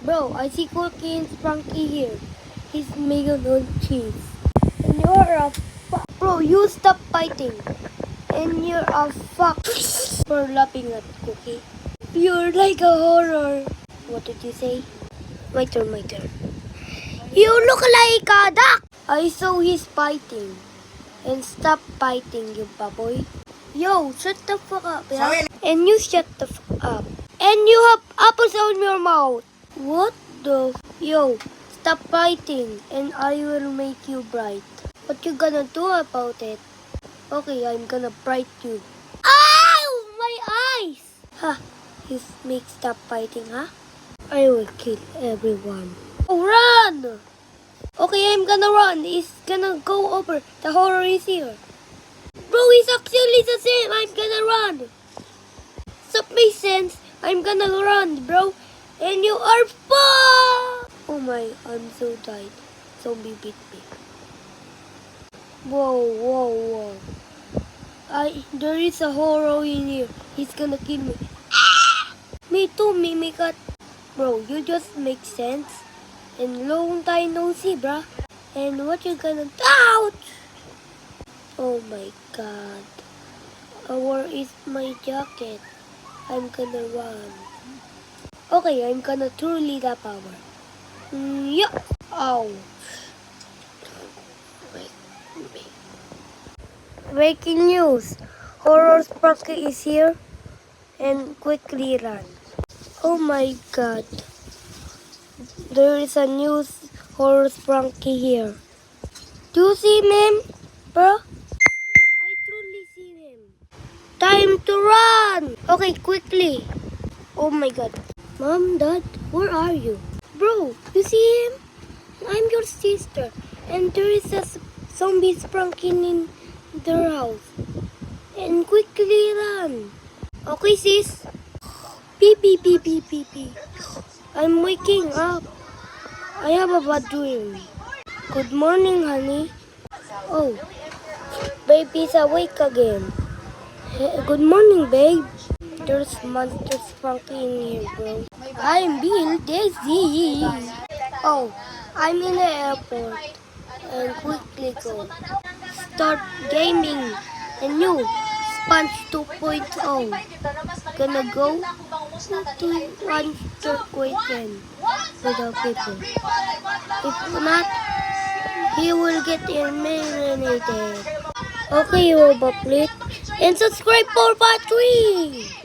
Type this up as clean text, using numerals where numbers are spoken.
Bro, I see Cookie and Sprunky here. He's making on cheese. And you're a fuck. Bro, you stop fighting. And you're a fuck for laughing at Cookie. You're like a horror. What did you say? My turn, my turn. You look like a duck! I saw he's fighting. And stop fighting, you baboy. Yo, shut the fuck up, yeah? And you shut the fuck up. And you have apples on your mouth. What the? Yo, stop fighting and I will make you bright. What you gonna do about it? Okay, I'm gonna bright you. Ow! My eyes! Ha! You make stop fighting, huh? I will kill everyone. Oh, run! Okay, I'm gonna run. It's gonna go over. The horror is here. Bro, it's actually the same. I'm gonna run. Stop my sense. I'm gonna run, bro. And you are fucked! Oh my, I'm so tired. Zombie beat me. Whoa, whoa, whoa. There is a horror in here. He's gonna kill me. Ah! Me too, Mimikat. Bro, you just make sense. And long time no see, bruh. And what you gonna... Ouch! Oh my god. Where is my jacket? I'm gonna run. Okay, I'm gonna truly the power. Yeah. Ow. Breaking news. Horror Sprunky is here. And quickly run. Oh my god. There is a new Horror Sprunky here. Do you see him, bro? Yeah, I truly see him. Time to run! Okay, quickly. Oh my god. Mom, Dad, where are you? Bro, you see him? I'm your sister. And there is a zombie Sprunky in their house. And quickly run. Okay, sis. Pee, pee, pee, pee, pee, pee. I'm waking up. I have a bad dream. Good morning, honey. Oh, baby's awake again. Good morning, babe. There's monster Sprunky in here, bro. I'm being dizzy. Oh, I'm in the airport. And quickly go. Start gaming. And new Sponge 2.0. Gonna go to one weekend with our people. If not, he will get eliminated. Okay, Roboplit. And subscribe for part 3.